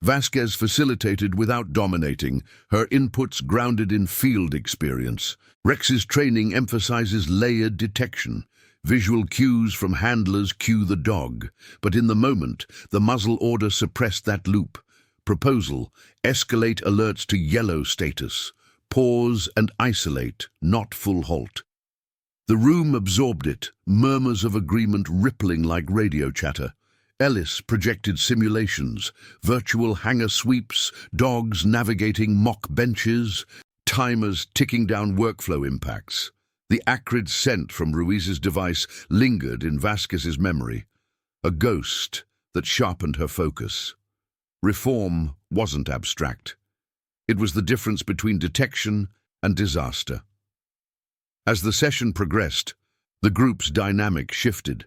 Vasquez facilitated without dominating, her inputs grounded in field experience. Rex's training emphasizes layered detection. Visual cues from handlers cue the dog, but in the moment, the muzzle order suppressed that loop. Proposal: escalate alerts to yellow status. Pause and isolate, not full halt. The room absorbed it, murmurs of agreement rippling like radio chatter. Ellis projected simulations, virtual hangar sweeps, dogs navigating mock benches, timers ticking down workflow impacts. The acrid scent from Ruiz's device lingered in Vasquez's memory, a ghost that sharpened her focus. Reform wasn't abstract. It was the difference between detection and disaster. As the session progressed, the group's dynamic shifted.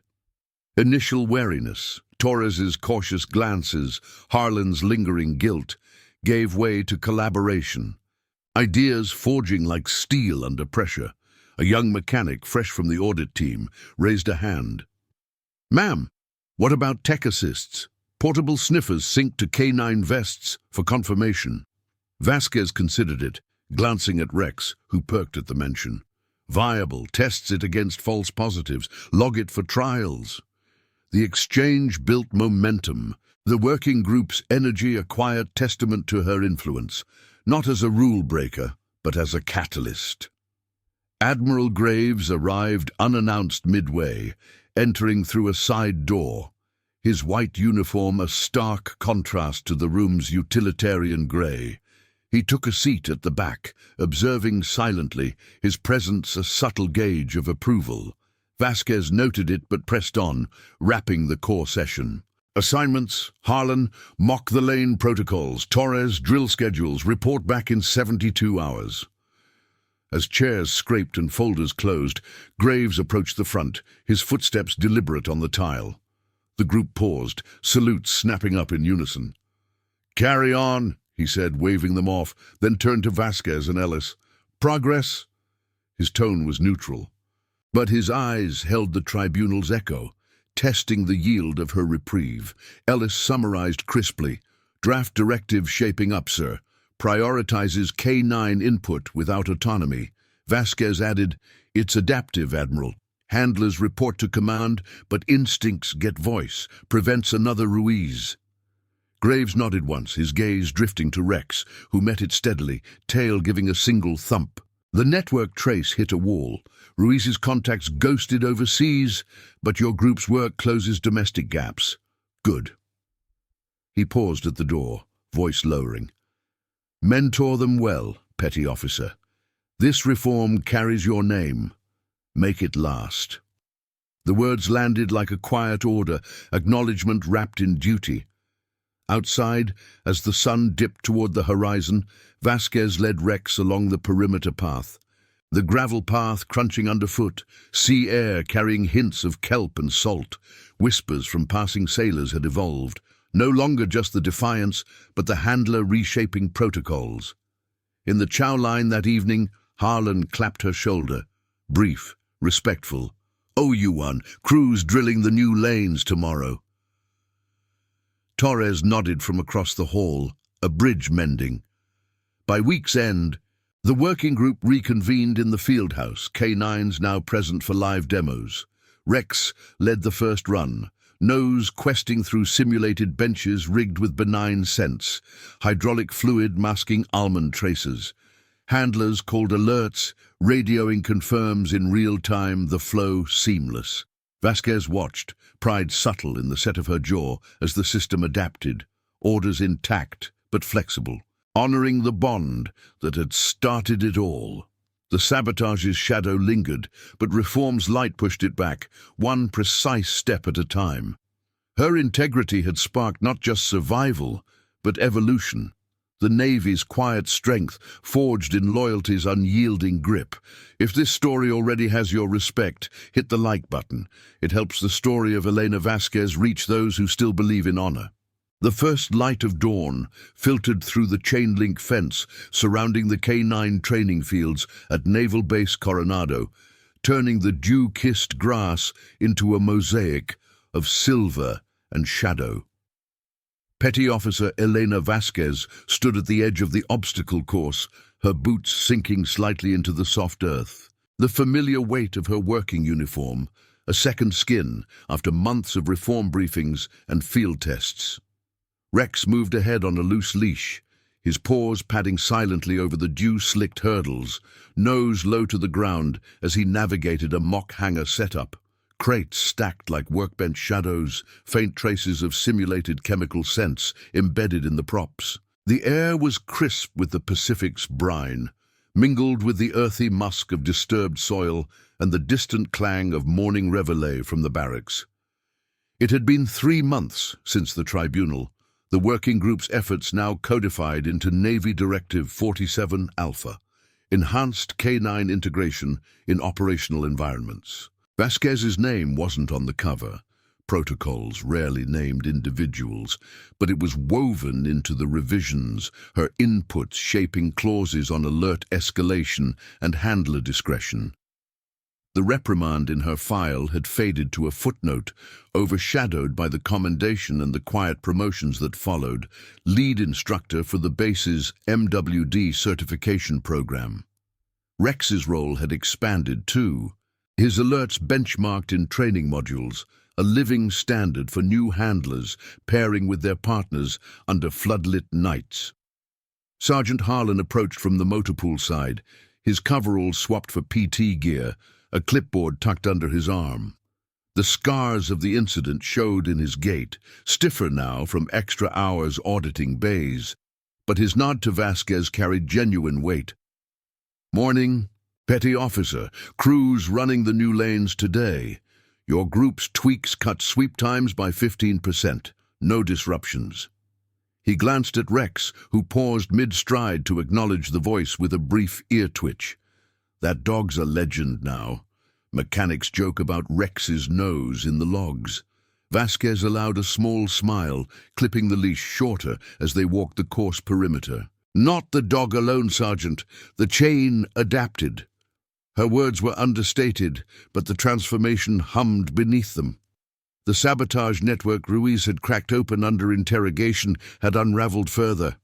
Initial wariness, Torres's cautious glances, Harlan's lingering guilt, gave way to collaboration. Ideas forging like steel under pressure. A young mechanic, fresh from the audit team, raised a hand. "Ma'am, what about tech assists? Portable sniffers synced to K9 vests for confirmation." Vasquez considered it, glancing at Rex, who perked at the mention. "Viable, tests it against false positives, log it for trials." The exchange built momentum. The working group's energy a quiet testament to her influence, not as a rule breaker, but as a catalyst. Admiral Graves arrived unannounced midway, entering through a side door, his white uniform a stark contrast to the room's utilitarian grey. He took a seat at the back, observing silently, his presence a subtle gauge of approval. Vasquez noted it but pressed on, wrapping the core session. Assignments: Harlan, mock the lane protocols. Torres, drill schedules. Report back in 72 hours. As chairs scraped and folders closed, Graves approached the front, his footsteps deliberate on the tile. The group paused, salutes snapping up in unison. "Carry on," he said, waving them off, then turned to Vasquez and Ellis. "Progress?" His tone was neutral, but his eyes held the tribunal's echo, testing the yield of her reprieve. Ellis summarized crisply. "Draft directive shaping up, sir. Prioritizes K9 input without autonomy." Vasquez added, "It's adaptive, Admiral. Handlers report to command, but instincts get voice. Prevents another Ruiz." Graves nodded once, his gaze drifting to Rex, who met it steadily, tail giving a single thump. The network trace hit a wall. Ruiz's contacts ghosted overseas, but your group's work closes domestic gaps. Good. He paused at the door, voice lowering. "Mentor them well, petty officer. This reform carries your name. Make it last." The words landed like a quiet order, acknowledgement wrapped in duty. Outside, as the sun dipped toward the horizon, Vasquez led Rex along the perimeter path. The gravel path crunching underfoot, sea air carrying hints of kelp and salt. Whispers from passing sailors had evolved. No longer just the Defiance, but the handler reshaping protocols. In the chow line that evening, Harlan clapped her shoulder. Brief, respectful. "Oh, you one, crew's drilling the new lanes tomorrow." Torres nodded from across the hall, a bridge mending. By week's end, the working group reconvened in the field house, K9s now present for live demos. Rex led the first run, nose questing through simulated benches rigged with benign scents, hydraulic fluid masking almond traces. Handlers called alerts, radioing confirms in real time, the flow seamless. Vasquez watched, pride subtle in the set of her jaw as the system adapted, orders intact but flexible, honoring the bond that had started it all. The sabotage's shadow lingered, but reform's light pushed it back, one precise step at a time. Her integrity had sparked not just survival, but evolution. The Navy's quiet strength, forged in loyalty's unyielding grip. If this story already has your respect, hit the like button. It helps the story of Elena Vasquez reach those who still believe in honor. The first light of dawn filtered through the chain-link fence surrounding the K9 training fields at Naval Base Coronado. turning the dew-kissed grass into a mosaic of silver and shadow. Petty Officer Elena Vasquez stood at the edge of the obstacle course, her boots sinking slightly into the soft earth. The familiar weight of her working uniform, a second skin after months of reform briefings and field tests. Rex moved ahead on a loose leash, his paws padding silently over the dew-slicked hurdles, nose low to the ground as he navigated a mock hangar setup. Crates stacked like workbench shadows, faint traces of simulated chemical scents embedded in the props. The air was crisp with the Pacific's brine, mingled with the earthy musk of disturbed soil and the distant clang of morning reveille from the barracks. It had been 3 months since the tribunal, the working group's efforts now codified into Navy Directive 47 Alpha, enhanced K9 integration in operational environments. Vasquez's name wasn't on the cover. Protocols rarely named individuals, but it was woven into the revisions, her inputs shaping clauses on alert escalation and handler discretion. The reprimand in her file had faded to a footnote, overshadowed by the commendation and the quiet promotions that followed, lead instructor for the base's MWD certification program. Rex's role had expanded too, his alerts benchmarked in training modules, a living standard for new handlers pairing with their partners under floodlit nights. Sergeant Harlan approached from the motor pool side, his coveralls swapped for PT gear, a clipboard tucked under his arm. The scars of the incident showed in his gait, stiffer now from extra hours auditing bays, but his nod to Vasquez carried genuine weight. "Morning, Petty Officer. Crews running the new lanes today. Your group's tweaks cut sweep times by 15%. No disruptions." He glanced at Rex, who paused mid-stride to acknowledge the voice with a brief ear twitch. That dog's a legend now. Mechanics joke about Rex's nose in the logs. Vasquez allowed a small smile, clipping the leash shorter as they walked the course perimeter. "Not the dog alone, Sergeant. The chain adapted." Her words were understated, but the transformation hummed beneath them. The sabotage network Ruiz had cracked open under interrogation had unraveled further.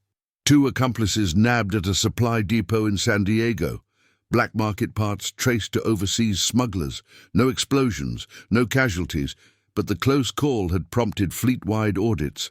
2 accomplices nabbed at a supply depot in San Diego. Black market parts traced to overseas smugglers. No explosions, no casualties, but the close call had prompted fleet-wide audits.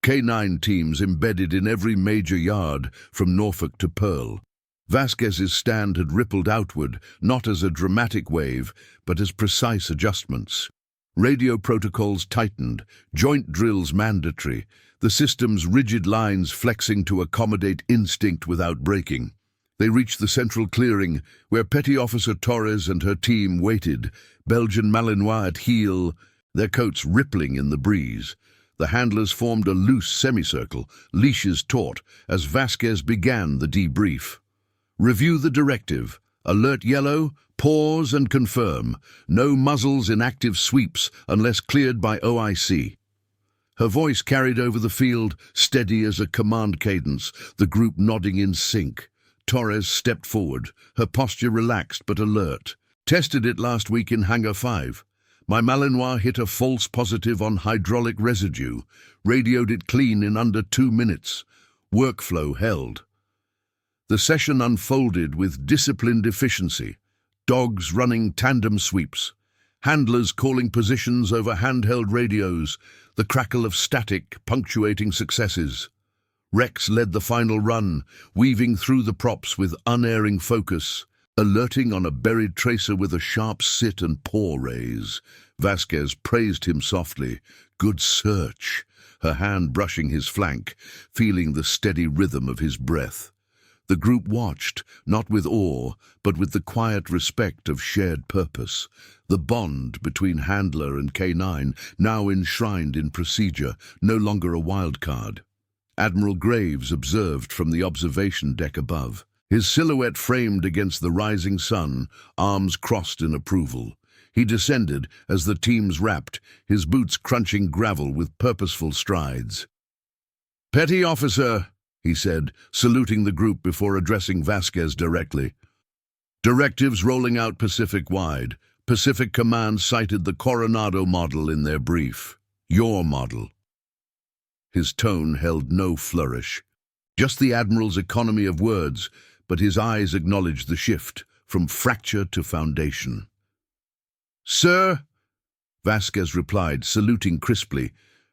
K9 teams embedded in every major yard from Norfolk to Pearl. Vasquez's stand had rippled outward, not as a dramatic wave, but as precise adjustments. Radio protocols tightened, joint drills mandatory, the system's rigid lines flexing to accommodate instinct without breaking. They reached the central clearing, where Petty Officer Torres and her team waited, Belgian Malinois at heel, their coats rippling in the breeze. The handlers formed a loose semicircle, leashes taut, as Vasquez began the debrief. "Review the directive. Alert yellow, pause and confirm. No muzzles in active sweeps unless cleared by OIC." Her voice carried over the field, steady as a command cadence, the group nodding in sync. Torres stepped forward, her posture relaxed but alert. "Tested it last week in Hangar 5. My Malinois hit a false positive on hydraulic residue. Radioed it clean in under 2 minutes. Workflow held." The session unfolded with disciplined efficiency. Dogs running tandem sweeps, handlers calling positions over handheld radios, the crackle of static punctuating successes. Rex led the final run, weaving through the props with unerring focus, alerting on a buried tracer with a sharp sit and paw raise. Vasquez praised him softly. "Good search," her hand brushing his flank, feeling the steady rhythm of his breath. The group watched, not with awe, but with the quiet respect of shared purpose. The bond between handler and K9, now enshrined in procedure, no longer a wild card. Admiral Graves observed from the observation deck above, his silhouette framed against the rising sun, arms crossed in approval. He descended as the teams wrapped, his boots crunching gravel with purposeful strides. "Petty Officer," he said, saluting the group before addressing Vasquez directly. Directives rolling out Pacific-wide. Pacific Command cited the Coronado model in their brief. Your model. His tone held no flourish. Just the Admiral's economy of words, but his eyes acknowledged the shift from fracture to foundation. "Sir," Vasquez replied, saluting crisply,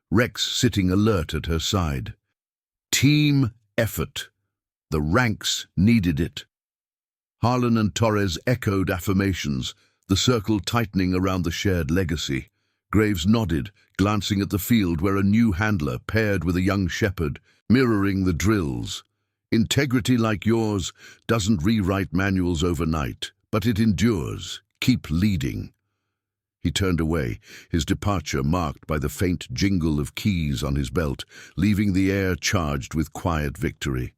Rex sitting alert at her side. Team effort. The ranks needed it. Harlan and Torres echoed affirmations, the circle tightening around the shared legacy. Graves nodded, glancing at the field where a new handler paired with a young shepherd, mirroring the drills. Integrity like yours doesn't rewrite manuals overnight, but it endures. Keep leading. He turned away, his departure marked by the faint jingle of keys on his belt, leaving the air charged with quiet victory.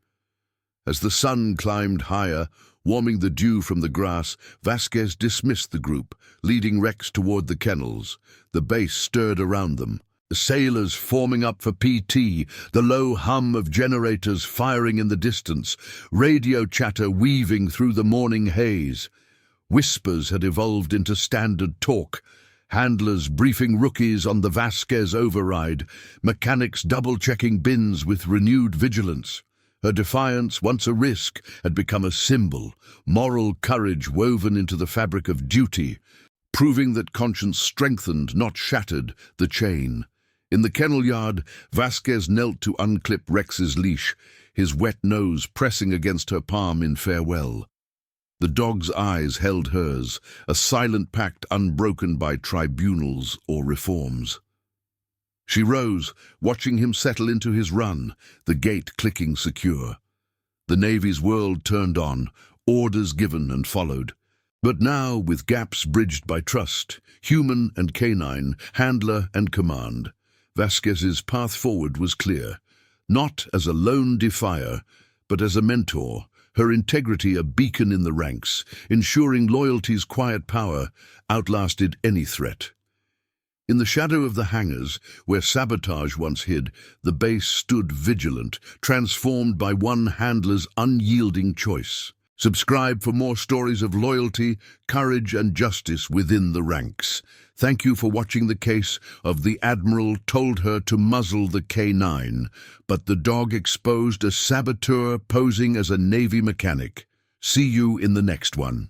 As the sun climbed higher, warming the dew from the grass, Vasquez dismissed the group, leading Rex toward the kennels. The base stirred around them. The sailors forming up for PT, the low hum of generators firing in the distance, radio chatter weaving through the morning haze. Whispers had evolved into standard talk, handlers briefing rookies on the Vasquez override, mechanics double-checking bins with renewed vigilance. Her defiance, once a risk, had become a symbol, moral courage woven into the fabric of duty, proving that conscience strengthened, not shattered, the chain. In the kennel yard, Vasquez knelt to unclip Rex's leash, his wet nose pressing against her palm in farewell. The dog's eyes held hers, a silent pact unbroken by tribunals or reforms. She rose, watching him settle into his run, the gate clicking secure. The Navy's world turned on, orders given and followed. But now, with gaps bridged by trust, human and canine, handler and command, Vasquez's path forward was clear, not as a lone defier, but as a mentor, her integrity a beacon in the ranks, ensuring loyalty's quiet power outlasted any threat. In the shadow of the hangars, where sabotage once hid, the base stood vigilant, transformed by one handler's unyielding choice. Subscribe for more stories of loyalty, courage, and justice within the ranks. Thank you for watching the case of the Admiral told her to muzzle the K9, but the dog exposed a saboteur posing as a Navy mechanic. See you in the next one.